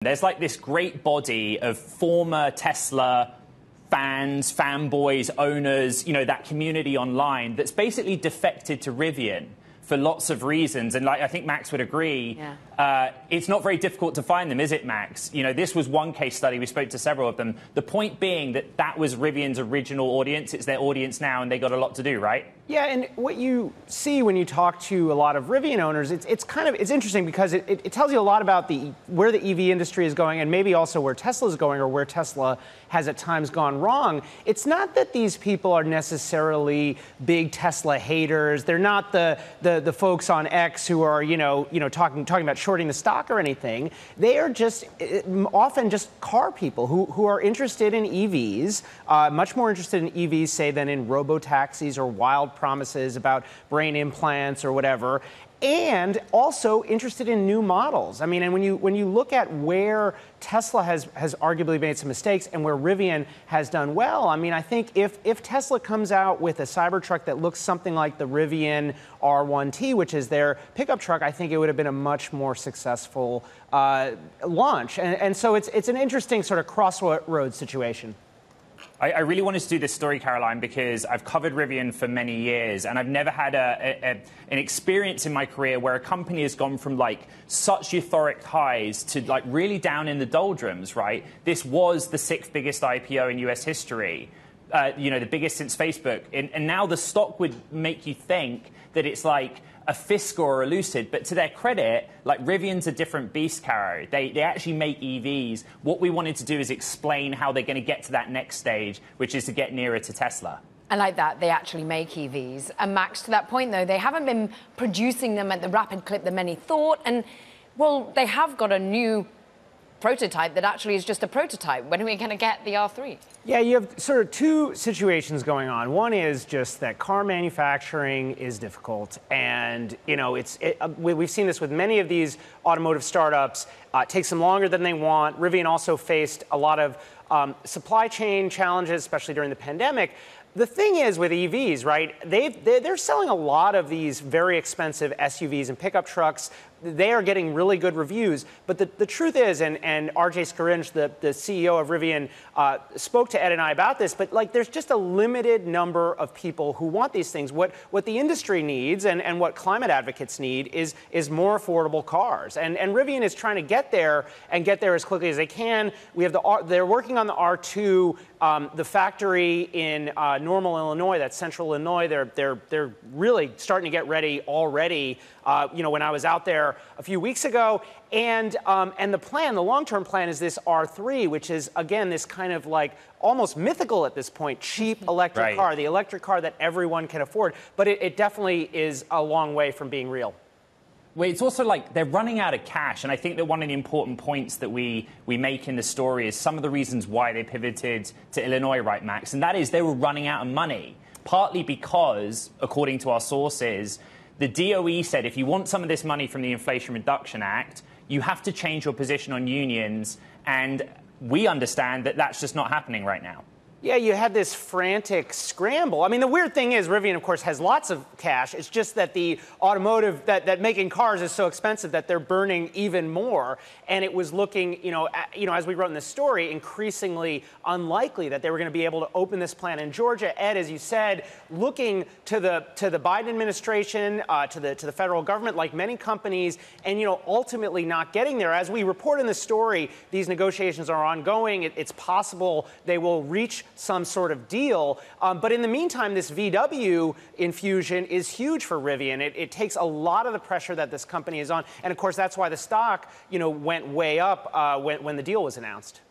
There's like this great body of former Tesla fans, fanboys, owners, that community online that's basically defected to Rivian for lots of reasons. And I think Max would agree, it's not very difficult to find them, is it, Max? This was one case study. We spoke to several of them. The point being that was Rivian's original audience. It's their audience now, and they got a lot to do, right? Yeah, and what you see when you talk to a lot of Rivian owners, it's interesting because it tells you a lot about where the EV industry is going, and maybe also where Tesla is going, or where Tesla has at times gone wrong. It's not that these people are necessarily big Tesla haters. They're not the folks on X who are talking about shorting the stock or anything. They are just often just car people who are interested in EVs, much more interested in EVs, say, than in robo-taxis or wild promises about brain implants or whatever, and also interested in new models. I mean, and when you look at where Tesla has arguably made some mistakes and where Rivian has done well, I mean, I think if Tesla comes out with a Cybertruck that looks something like the Rivian R1T, which is their pickup truck, I think it would have been a much more successful launch. And so it's an interesting sort of crossroads situation. I really wanted to do this story, Caroline, because I've covered Rivian for many years, and I've never had an experience in my career where a company has gone from such euphoric highs to really down in the doldrums, right? This was the 6th biggest IPO in US history, the biggest since Facebook, and now the stock would make you think that it's like a Fisker or a Lucid, but to their credit, Rivian's a different beast, Caro. They actually make EVs. What we wanted to do is explain how they're going to get to that next stage, which is to get nearer to Tesla. I like that. They actually make EVs. And Max, to that point, though, they haven't been producing them at the rapid clip that many thought. And, well, they have got a new prototype that actually is just a prototype. When are we going to get the R3? Yeah, you have sort of two situations going on. One is just that car manufacturing is difficult, and we've seen this with many of these automotive startups. It takes them longer than they want. Rivian also faced a lot of supply chain challenges, especially during the pandemic. The thing is with EVs, right, they're selling a lot of these very expensive SUVs and pickup trucks. They are getting really good reviews. But the truth is, and RJ Scaringe, the CEO of Rivian, spoke to Ed and I about this, but there's just a limited number of people who want these things. What the industry needs and what climate advocates need is more affordable cars. And Rivian is trying to get there and get there as quickly as they can. We have they're working on the R2. The factory in Normal, Illinois, that's central Illinois, they're really starting to get ready already. When I was out there a few weeks ago, and the long-term plan is this R3, which is again this kind of almost mythical at this point, cheap electric car, the electric car that everyone can afford. But it definitely is a long way from being real. Well, it's also they're running out of cash, and I think that one of the important points that we make in the story is some of the reasons why they pivoted to Illinois, right, Max? And that is they were running out of money, partly because, according to our sources, the DOE said if you want some of this money from the Inflation Reduction Act, you have to change your position on unions, and we understand that that's just not happening right now. Yeah, you had this frantic scramble. I mean, the weird thing is Rivian, of course, has lots of cash. It's just that the automotive, that making cars is so expensive that they're burning even more. And it was looking, as we wrote in this story, increasingly unlikely that they were going to be able to open this plant in Georgia. Ed, as you said, looking to the Biden administration, to the federal government, like many companies, and ultimately not getting there. As we report in the story, these negotiations are ongoing. It's possible they will reach some sort of deal. But in the meantime, this VW infusion is huge for Rivian. It takes a lot of the pressure that this company is on. And of course, that's why the stock, went way up when the deal was announced.